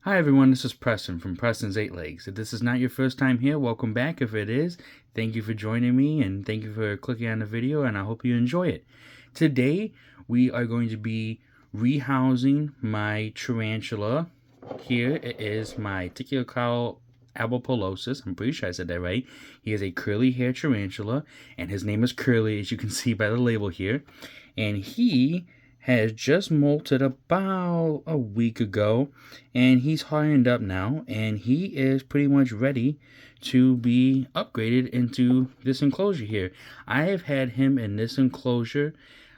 Hi everyone, this is Preston from Preston's 8 Legs. If this is not your first time here, welcome back. If it is, thank you for joining me and thank you for clicking on the video, and I hope you enjoy it. Today, we are going to be rehousing my tarantula. Here it is my Tichiacao albopolosis. I'm pretty sure I said that right. He is a curly hair tarantula, and his name is Curly, as you can see by the label here. And he has just molted about a week ago, and he's hardened up now, and he is pretty much ready to be upgraded into this enclosure here. I have had him in this enclosure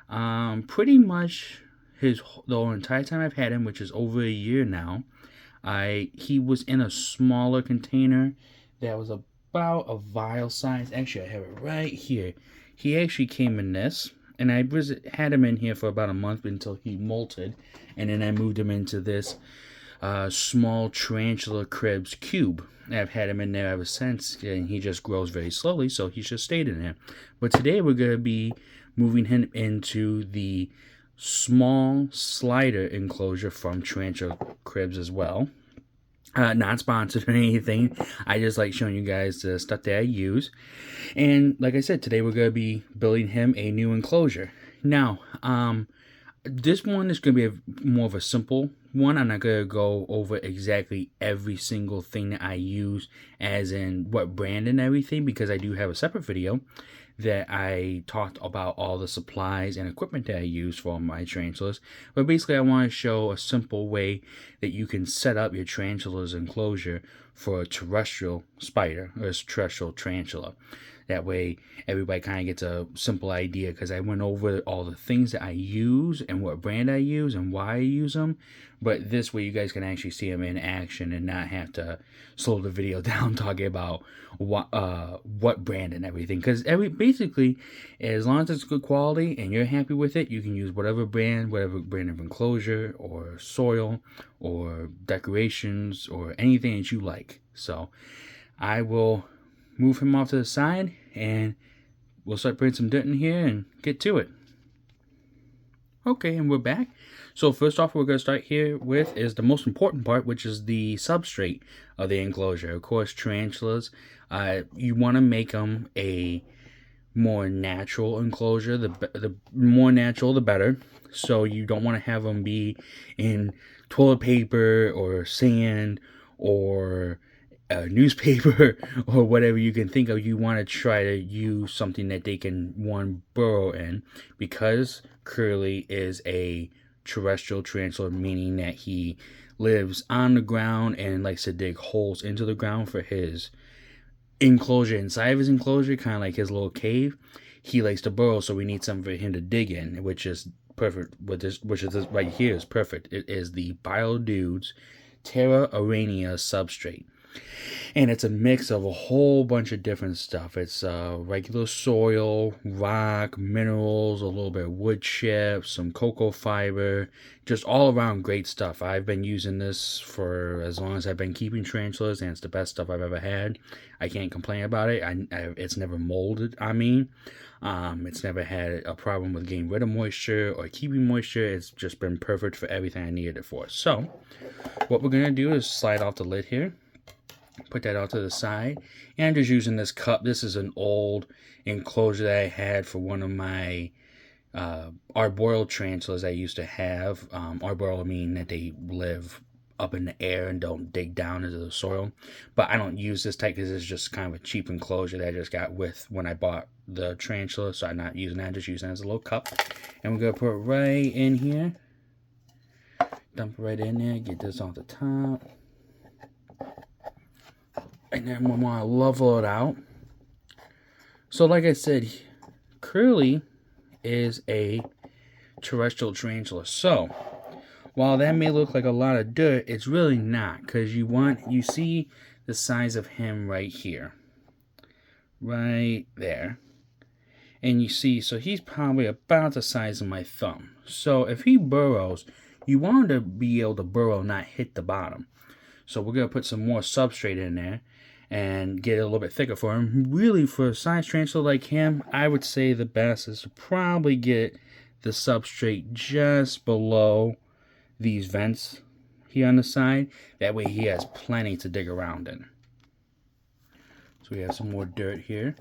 pretty much the entire time I've had him, which is over a year now. He was in a smaller container that was about a vial size. Actually, I have it right here. He actually came in this, and I had him in here for about a month until he molted, and then I moved him into this small tarantula cribs cube. I've had him in there ever since, and he just grows very slowly, so he's just stayed in there. But today we're going to be moving him into the small slider enclosure from Tarantula Cribs as well. Not sponsored or anything. I just like showing you guys the stuff that I use. And like I said, today we're going to be building him a new enclosure. Now, this one is going to be more of a simple one. I'm not going to go over exactly every single thing that I use, as in what brand and everything, because I do have a separate video that I talked about all the supplies and equipment that I use for my tarantulas. But basically, I want to show a simple way that you can set up your tarantula's enclosure for a terrestrial spider or a terrestrial tarantula. That way, everybody kind of gets a simple idea, because I went over all the things that I use and what brand I use and why I use them. But this way, you guys can actually see them in action and not have to slow the video down talking about what brand and everything. Because basically, as long as it's good quality and you're happy with it, you can use whatever brand of enclosure or soil or decorations or anything that you like. So I will move him off to the side, and we'll start putting some dirt in here and get to it. Okay, and we're back. So first off, we're going to start here with is the most important part, which is the substrate of the enclosure. Of course, tarantulas, you want to make them a more natural enclosure. The more natural, the better. So you don't want to have them be in toilet paper or sand or newspaper or whatever you can think of. You want to try to use something that they can burrow in, because Curly is a terrestrial tarantula, meaning that he lives on the ground and likes to dig holes into the ground for his enclosure. Inside of his enclosure, kind of like his little cave, he likes to burrow, so we need something for him to dig in, which is perfect. Which is this right here is perfect. It is the BioDudes Terra Arania substrate. And it's a mix of a whole bunch of different stuff. It's regular soil, rock, minerals, a little bit of wood chips, some cocoa fiber, just all around great stuff. I've been using this for as long as I've been keeping tarantulas, and it's the best stuff I've ever had. I can't complain about it. It's never molded on me. It's never had a problem with getting rid of moisture or keeping moisture. It's just been perfect for everything I needed it for. So what we're going to do is slide off the lid here. Put that out to the side, and I'm just using this cup. This is an old enclosure that I had for one of my arboreal tarantulas I used to have. Arboreal meaning that they live up in the air and don't dig down into the soil. But I don't use this type because it's just kind of a cheap enclosure that I just got with when I bought the tarantula. So I'm not using that, I'm just using it as a little cup. And we're going to put it right in here. Dump it right in there, get this off the top. And then we want to level it out. So like I said, Curly is a terrestrial tarantula. So while that may look like a lot of dirt, it's really not, because you see the size of him right here. Right there. And you see, so he's probably about the size of my thumb. So if he burrows, you want him to be able to burrow, not hit the bottom. So we're going to put some more substrate in there and get it a little bit thicker for him. Really, for a size tarantula like him, I would say the best is to probably get the substrate just below these vents here on the side. That way he has plenty to dig around in. So we have some more dirt here,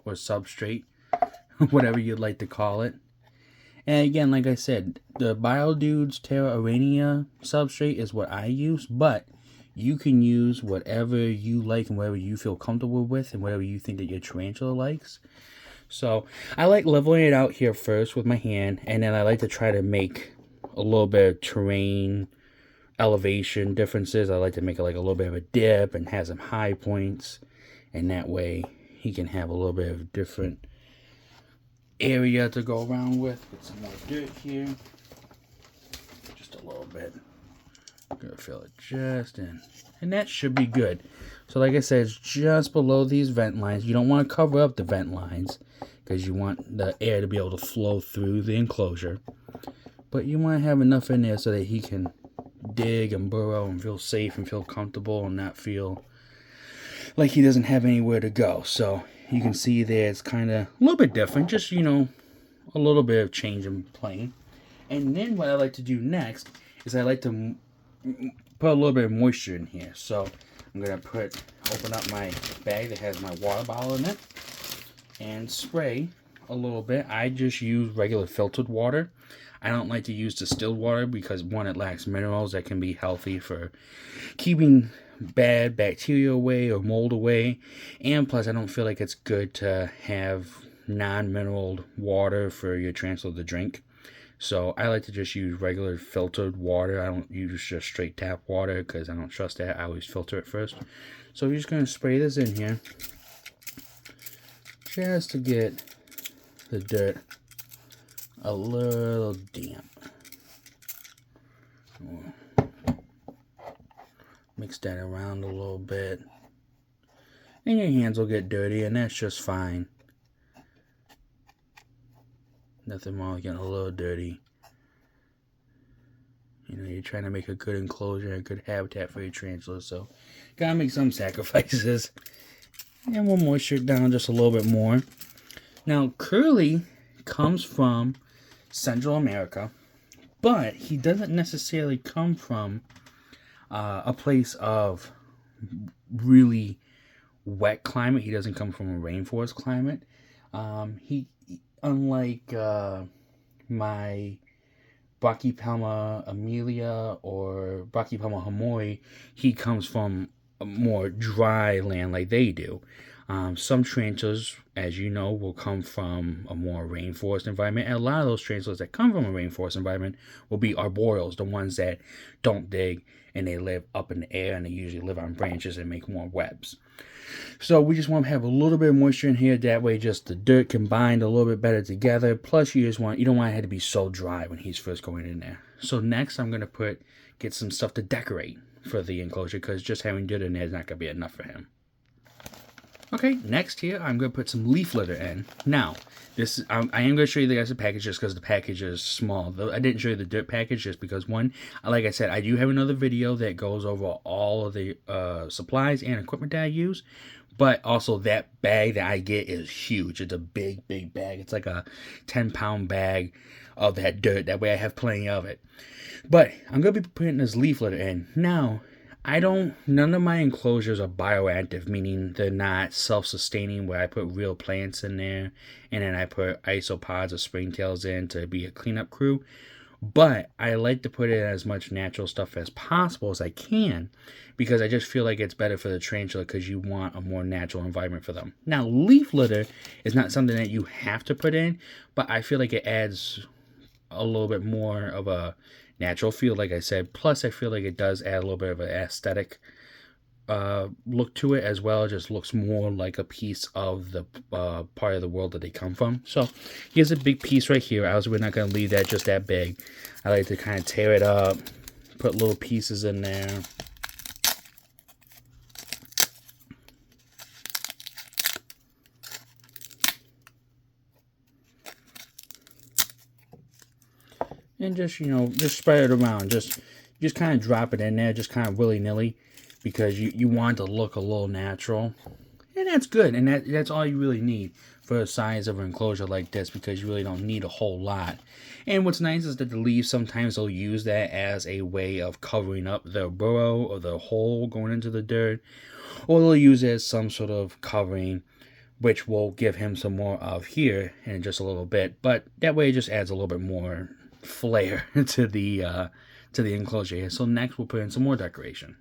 or substrate, whatever you'd like to call it. And again, like I said, the BioDudes Terra Arania substrate is what I use, but you can use whatever you like and whatever you feel comfortable with and whatever you think that your tarantula likes. So I like leveling it out here first with my hand, and then I like to try to make a little bit of terrain elevation differences. I like to make it like a little bit of a dip and have some high points, and that way he can have a little bit of different area to go around with. Put some more dirt here, just a little bit. I'm gonna fill it just in, and that should be good. So like I said, it's just below these vent lines. You don't want to cover up the vent lines because you want the air to be able to flow through the enclosure, but you want to have enough in there so that he can dig and burrow and feel safe and feel comfortable and not feel like he doesn't have anywhere to go. So you can see there it's kind of a little bit different, just, you know, a little bit of change in plane. And then what I like to do next is I like to put a little bit of moisture in here. So I'm going to open up my bag that has my water bottle in it and spray a little bit. I just use regular filtered water. I don't like to use distilled water because, one, it lacks minerals that can be healthy for keeping bad bacteria away or mold away, and plus I don't feel like it's good to have non-mineral water for your tarantula to drink. So I like to just use regular filtered water. I don't use just straight tap water because I don't trust that. I always filter it first. So we're just going to spray this in here just to get the dirt a little damp. Mix that around a little bit, and your hands will get dirty, and that's just fine. Nothing wrong with getting a little dirty. You know, you're trying to make a good enclosure, a good habitat for your tarantula, so gotta make some sacrifices. And we'll moisture it down just a little bit more. Now, Curly comes from Central America, but he doesn't necessarily come from a place of really wet climate. He doesn't come from a rainforest climate. Unlike my Brachypelma amelia or Brachypelma hamoi, he comes from a more dry land like they do. Some tarantulas, as you know, will come from a more rainforest environment, and a lot of those tarantulas that come from a rainforest environment will be arboreals, the ones that don't dig and they live up in the air, and they usually live on branches and make more webs. So we just want to have a little bit of moisture in here. That way just the dirt can bind a little bit better together. Plus you don't want it to be so dry when he's first going in there. So next I'm going to get some stuff to decorate for the enclosure, because just having dirt in there is not going to be enough for him. Okay, next here, I'm going to put some leaf litter in. Now, I am going to show you the guys the package just because the package is small. I didn't show you the dirt package just because, one, like I said, I do have another video that goes over all of the supplies and equipment that I use. But also that bag that I get is huge. It's a big, big bag. It's like a 10-pound bag of that dirt. That way I have plenty of it. But I'm going to be putting this leaf litter in. Now, none of my enclosures are bioactive, meaning they're not self-sustaining where I put real plants in there and then I put isopods or springtails in to be a cleanup crew. But I like to put in as much natural stuff as possible as I can, because I just feel like it's better for the tarantula, because you want a more natural environment for them. Now, leaf litter is not something that you have to put in, but I feel like it adds a little bit more of a natural feel, like I said. Plus, I feel like it does add a little bit of an aesthetic look to it as well. It just looks more like a piece of the part of the world that they come from. So here's a big piece right here. We're not going to leave that just that big. I like to kind of tear it up, put little pieces in there. And just, just spread it around. Just kind of drop it in there, just kind of willy-nilly, because you want it to look a little natural. And that's good, and that's all you really need for a size of an enclosure like this, because you really don't need a whole lot. And what's nice is that the leaves, sometimes they'll use that as a way of covering up their burrow or their hole going into the dirt, or they'll use it as some sort of covering, which will give him some more of here in just a little bit. But that way it just adds a little bit more flair to the enclosure here. So next we'll put in some more decoration.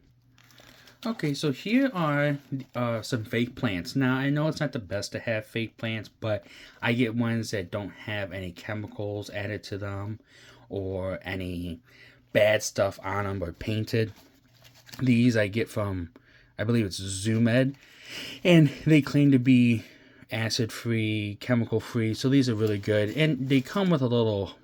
Okay, so here are some fake plants. Now, I know it's not the best to have fake plants, but I get ones that don't have any chemicals added to them or any bad stuff on them or painted. These I get from, I believe it's Zoomed, and they claim to be acid-free, chemical-free, so these are really good. And they come with a little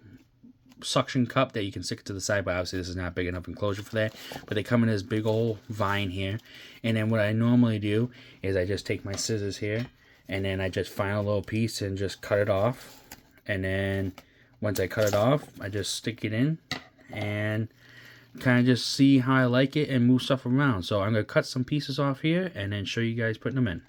suction cup that you can stick it to the side, but obviously this is not big enough enclosure for that. But they come in this big old vine here, and then what I normally do is I just take my scissors here, and then I just find a little piece and just cut it off. And then once I cut it off, I just stick it in and kind of just see how I like it and move stuff around. So I'm going to cut some pieces off here and then show you guys putting them in.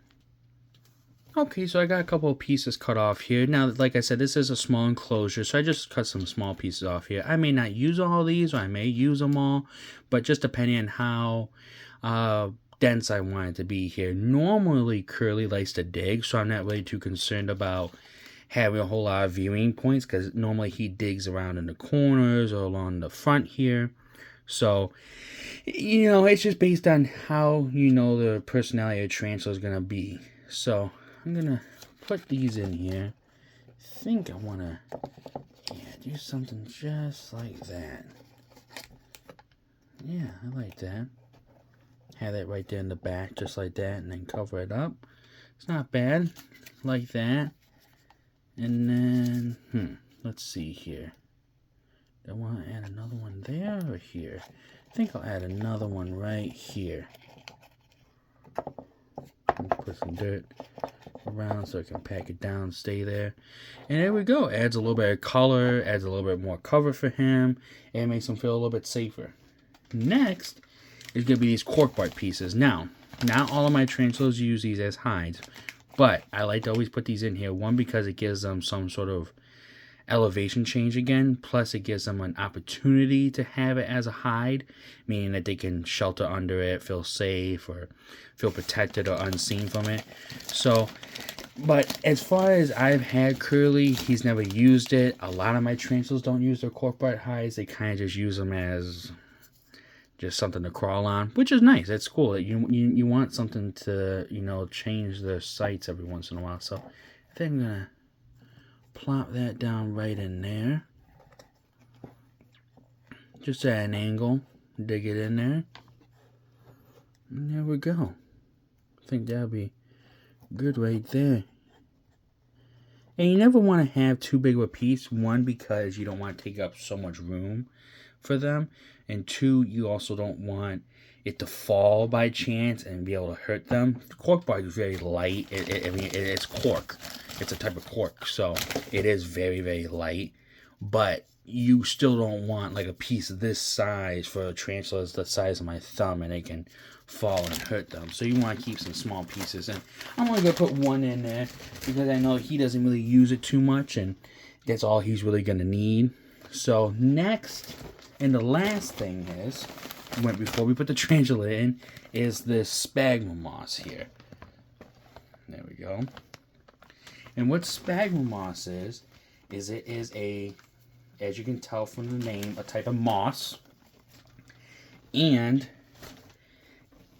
Okay, so I got a couple of pieces cut off here. Now, like I said, this is a small enclosure, so I just cut some small pieces off here. I may not use all these, or I may use them all, but just depending on how dense I want it to be here. Normally, Curly likes to dig, so I'm not really too concerned about having a whole lot of viewing points, because normally he digs around in the corners or along the front here. So, you know, it's just based on how you know the personality of Tarantula is going to be. So I'm going to put these in here. I think I want to do something just like that. Yeah, I like that. Have that right there in the back, just like that, and then cover it up. It's not bad. Like that. And then, let's see here. Do I want to add another one there or here? I think I'll add another one right here. Put some dirt around so I can pack it down, stay there. And there we go. Adds a little bit of color, adds a little bit more cover for him, and makes him feel a little bit safer. Next is going to be these cork bark pieces. Now, not all of my tarantulas use these as hides, but I like to always put these in here. One, because it gives them some sort of elevation change again, plus it gives them an opportunity to have it as a hide, meaning that they can shelter under it, feel safe, or feel protected or unseen from it. So, but as far as I've had Curly, he's never used it. A lot of my tarantulas don't use their cork bark hides. They kind of just use them as just something to crawl on, which is nice. That's cool. You want something to, you know, change their sights every once in a while. So I think I'm gonna plop that down right in there, just at an angle, dig it in there, and there we go. I think that'll be good right there. And you never want to have too big of a piece. One, because you don't want to take up so much room for them, and two, you also don't want it to fall by chance and be able to hurt them. The cork bark is very light. It's cork. It's a type of cork, so it is very, very light. But you still don't want like a piece of this size for a tarantula is the size of my thumb, and it can fall and hurt them. So you want to keep some small pieces. And I'm only going to put one in there because I know he doesn't really use it too much, and that's all he's really going to need. So next, and the last thing is, before we put the tarantula in, is this sphagnum moss here. There we go. And what sphagnum moss is it is a, as you can tell from the name, a type of moss. And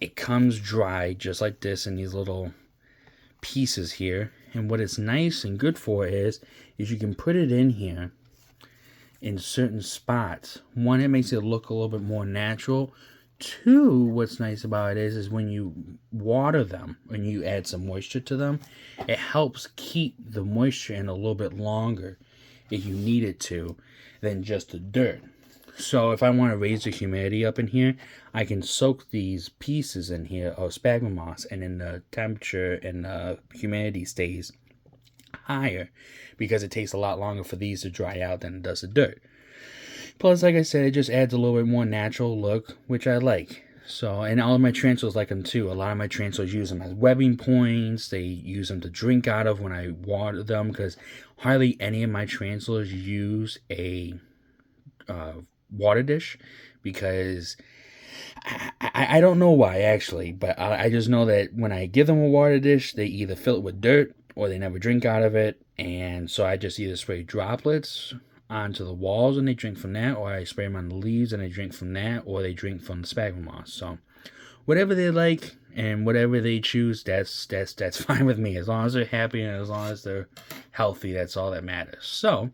it comes dry just like this in these little pieces here. And what it's nice and good for is you can put it in here in certain spots. One, it makes it look a little bit more natural. Two, what's nice about it is when you water them and you add some moisture to them, it helps keep the moisture in a little bit longer if you need it to than just the dirt. So if I want to raise the humidity up in here, I can soak these pieces in here of sphagnum moss, and then the temperature and the humidity stays higher because it takes a lot longer for these to dry out than it does the dirt. Plus, like I said, it just adds a little bit more natural look, which I like. So, and all of my tarantulas like them too. A lot of my tarantulas use them as webbing points. They use them to drink out of when I water them, because hardly any of my tarantulas use a water dish, because I don't know why actually, but I just know that when I give them a water dish, they either fill it with dirt or they never drink out of it. And so I just either spray droplets onto the walls and they drink from that, or I spray them on the leaves and they drink from that, or they drink from the sphagnum moss. So whatever they like and whatever they choose, that's fine with me. As long as they're happy and as long as they're healthy, that's all that matters. So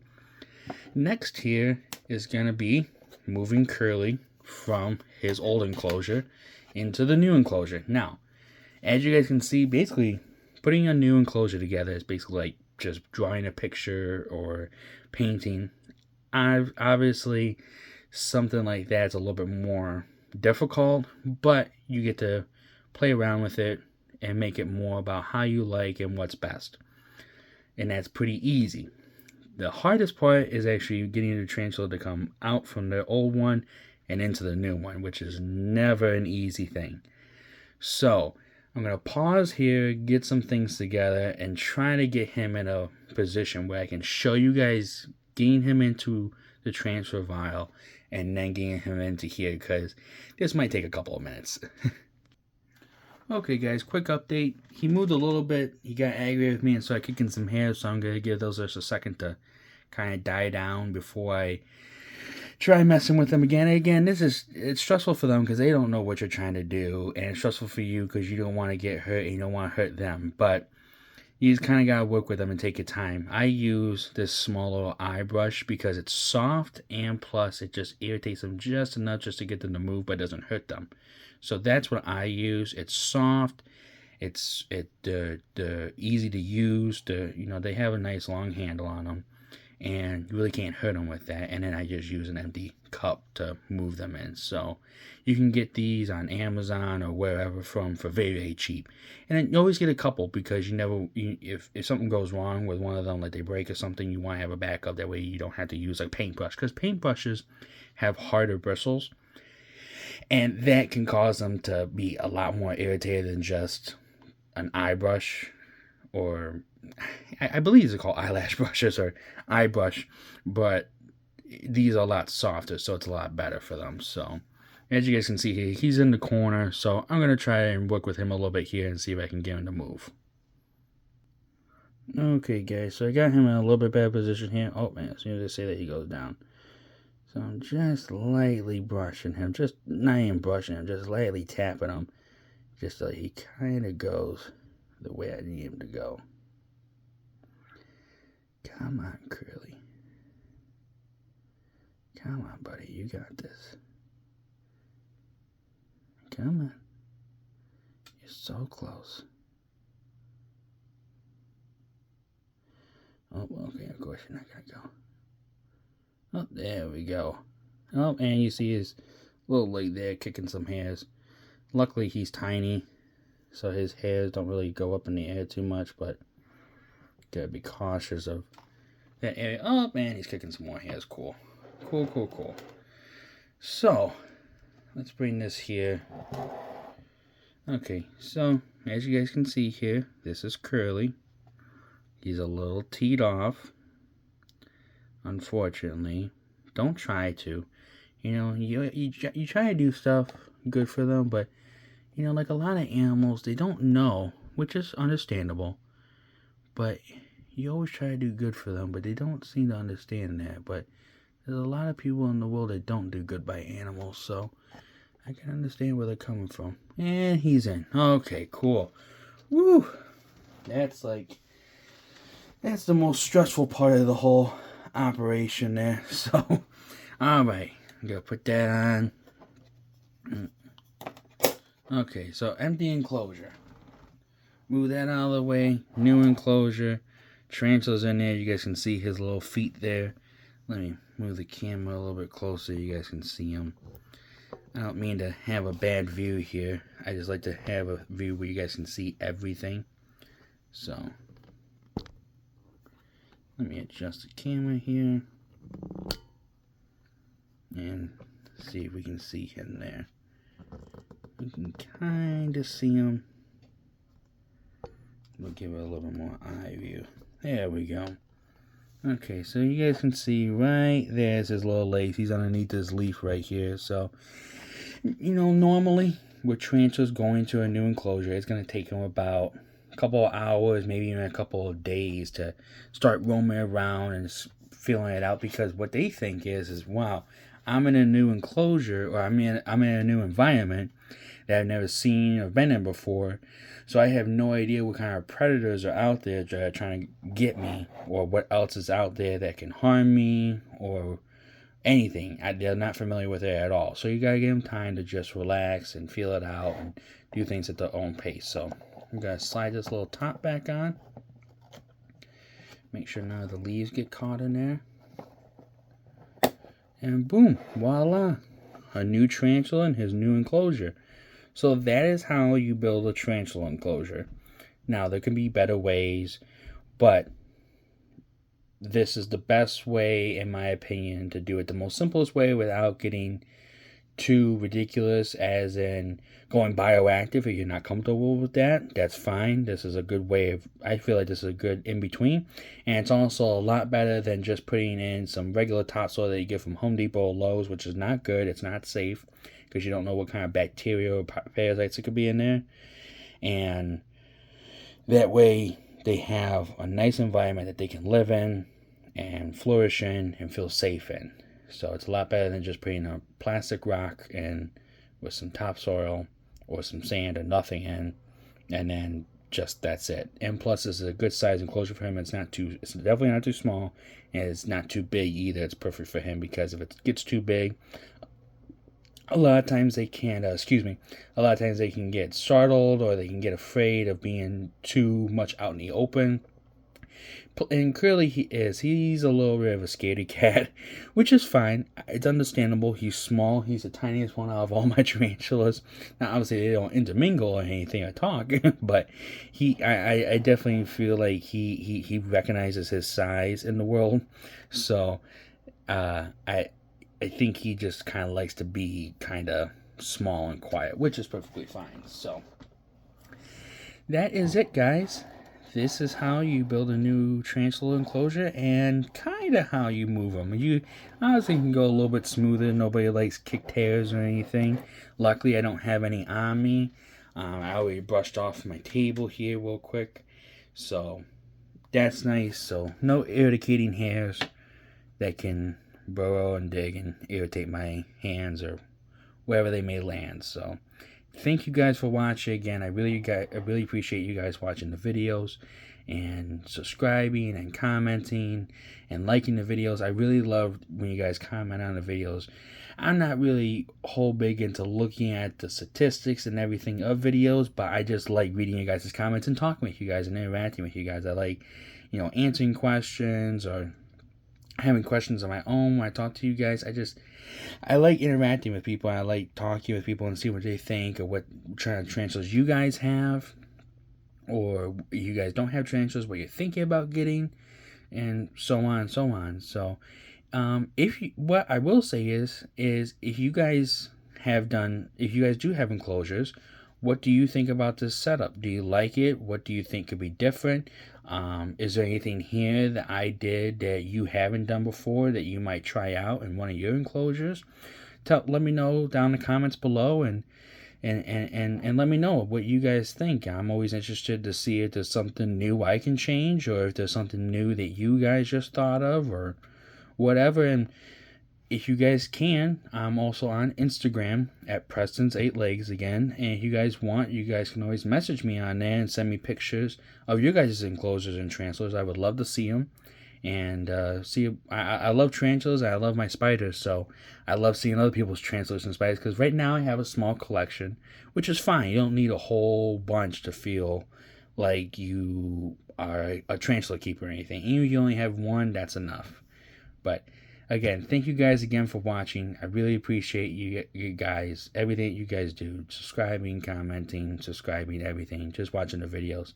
next here is gonna be moving Curly from his old enclosure into the new enclosure. Now, as you guys can see, basically putting a new enclosure together is basically like just drawing a picture or painting. Obviously, something like that is a little bit more difficult, but you get to play around with it and make it more about how you like and what's best. And that's pretty easy. The hardest part is actually getting the tarantula to come out from the old one and into the new one, which is never an easy thing. So I'm going to pause here, get some things together, and try to get him in a position where I can show you guys getting him into the transfer vial and then getting him into here, because this might take a couple of minutes. Okay guys, quick update. He moved a little bit. He got aggravated with me and started kicking some hairs, so I'm going to give those just a second to kind of die down before I try messing with them again. And again, it's stressful for them because they don't know what you're trying to do, and it's stressful for you because you don't want to get hurt and you don't want to hurt them. But you just kind of got to work with them and take your time. I use this small little eye brush because it's soft, and plus it just irritates them just enough just to get them to move but doesn't hurt them. So that's what I use. It's soft. It's easy to use. They have a nice long handle on them, and you really can't hurt them with that. And then I just use an empty cup to move them in. So you can get these on Amazon or wherever for very, very cheap. And then you always get a couple, because if something goes wrong with one of them, like they break or something, you want to have a backup. That way you don't have to use like paintbrush, because paintbrushes have harder bristles, and that can cause them to be a lot more irritated than just an eye brush, or I believe they're called eyelash brushes or eye brush, but these are a lot softer, so it's a lot better for them. So as you guys can see here, he's in the corner, so I'm going to try and work with him a little bit here and see if I can get him to move. Okay guys, so I got him in a little bit better position here. Oh man, as soon as I say that, he goes down. So I'm just lightly brushing him, just not even brushing him, just lightly tapping him, just so he kind of goes the way I need him to go. Come on, Curly. Come on, buddy, you got this. Come on. You're so close. Oh, okay, of course you're not going to go. Oh, there we go. Oh, and you see his little leg there kicking some hairs. Luckily, he's tiny, so his hairs don't really go up in the air too much, but gotta be cautious of that area. Oh, man, he's kicking some more hairs. Cool. Cool. So, let's bring this here. Okay, so, as you guys can see here, this is Curly. He's a little teed off. Unfortunately, don't try to. You try to do stuff good for them, but like a lot of animals, they don't know, which is understandable. But you always try to do good for them, but they don't seem to understand that. But there's a lot of people in the world that don't do good by animals, so I can understand where they're coming from. And he's in. Okay, cool. Woo! That's the most stressful part of the whole operation there. So, alright, I'm gonna put that on. Okay, so empty enclosure. Move that out of the way. New enclosure. Tarantula's in there. You guys can see his little feet there. Let me move the camera a little bit closer. You guys can see him. I don't mean to have a bad view here. I just like to have a view where you guys can see everything. So, let me adjust the camera here and see if we can see him there. You can kind of see him. We'll give it a little more eye view. There we go. Okay, so you guys can see right there's his little legs. He's underneath this leaf right here. So, you know, normally with tarantulas going to a new enclosure, it's going to take them about a couple of hours, maybe even a couple of days to start roaming around and feeling it out, because what they think is wow, I'm in a new enclosure, or I'm in a new environment that I've never seen or been in before. So I have no idea what kind of predators are out there that are trying to get me, or what else is out there that can harm me, or anything. They're not familiar with it at all. So you gotta give them time to just relax and feel it out and do things at their own pace. So I'm gonna slide this little top back on. Make sure none of the leaves get caught in there. And boom, voila. A new tarantula in his new enclosure. So that is how you build a tarantula enclosure. Now, there can be better ways, but this is the best way, in my opinion, to do it the most simplest way without getting too ridiculous, as in going bioactive. If you're not comfortable with that, that's fine. This is a good way of, I feel like this is a good in-between. And it's also a lot better than just putting in some regular topsoil that you get from Home Depot or Lowe's, which is not good. It's not safe, because you don't know what kind of bacteria or parasites it could be in there. And that way they have a nice environment that they can live in and flourish in and feel safe in. So it's a lot better than just putting a plastic rock in with some topsoil or some sand or nothing in, and then just that's it. And plus, this is a good size enclosure for him. It's definitely not too small, and it's not too big either. It's perfect for him, because if it gets too big, a lot of times they can't, a lot of times they can get startled, or they can get afraid of being too much out in the open. And clearly he's a little bit of a scaredy cat, which is fine. It's understandable. He's small. He's the tiniest one out of all my tarantulas. Now, obviously, they don't intermingle or anything or talk, but I definitely feel like he recognizes his size in the world. So, I think he just kind of likes to be kind of small and quiet, which is perfectly fine. So, that is it, guys. This is how you build a new tarantula enclosure, and kind of how you move them. You honestly can go a little bit smoother. Nobody likes kicked hairs or anything. Luckily, I don't have any on me. I already brushed off my table here real quick. So, that's nice. So, no irritating hairs that can burrow and dig and irritate my hands or wherever they may land. So, thank you guys for watching. Again, I really appreciate you guys watching the videos and subscribing and commenting and liking the videos. I really love when you guys comment on the videos. I'm not really whole big into looking at the statistics and everything of videos, but I just like reading you guys' comments and talking with you guys and interacting with you guys. I like, answering questions or having questions of my own when I talk to you guys. I like interacting with people. I like talking with people and see what they think, or what tarantulas you guys have, or you guys don't have tarantulas, what you're thinking about getting, and so on and so on. So, what I will say is if you guys do have enclosures, what do you think about this setup? Do you like it? What do you think could be different? Is there anything here that I did that you haven't done before that you might try out in one of your enclosures? Let me know down in the comments below, and let me know what you guys think. I'm always interested to see if there's something new I can change, or if there's something new that you guys just thought of, or whatever. And if you guys can, I'm also on Instagram at Preston's 8 Legs again. And if you guys want, you guys can always message me on there and send me pictures of your guys' enclosures and tarantulas. I would love to see them. And I love tarantulas. I love my spiders. So I love seeing other people's tarantulas and spiders. Because right now I have a small collection, which is fine. You don't need a whole bunch to feel like you are a tarantula keeper or anything. Even if you only have one, that's enough. But again, thank you guys again for watching. I really appreciate you guys, everything you guys do. Subscribing, commenting, everything. Just watching the videos.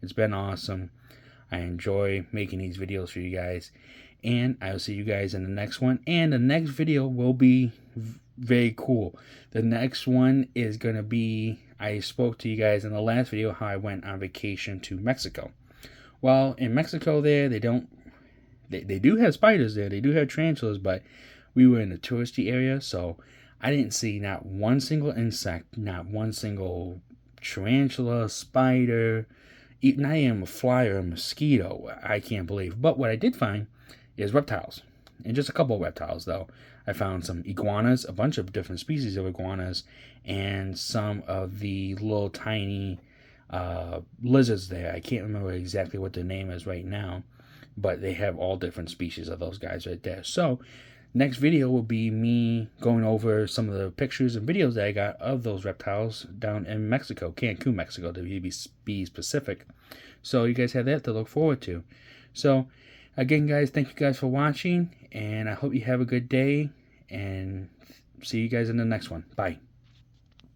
It's been awesome. I enjoy making these videos for you guys. And I will see you guys in the next one. And the next video will be very cool. The next one is going to be, I spoke to you guys in the last video how I went on vacation to Mexico. Well, in Mexico there, they do have spiders there, they do have tarantulas, but we were in a touristy area, so I didn't see not one single insect, not one single tarantula, spider, not even a fly or a mosquito. I can't believe. But what I did find is reptiles, and just a couple of reptiles though. I found some iguanas, a bunch of different species of iguanas, and some of the little tiny lizards there. I can't remember exactly what their name is right now, but they have all different species of those guys right there. So next video will be me going over some of the pictures and videos that I got of those reptiles down in Mexico, Cancun, Mexico, to be specific. So you guys have that to look forward to. So again, guys, thank you guys for watching, and I hope you have a good day, and see you guys in the next one. Bye.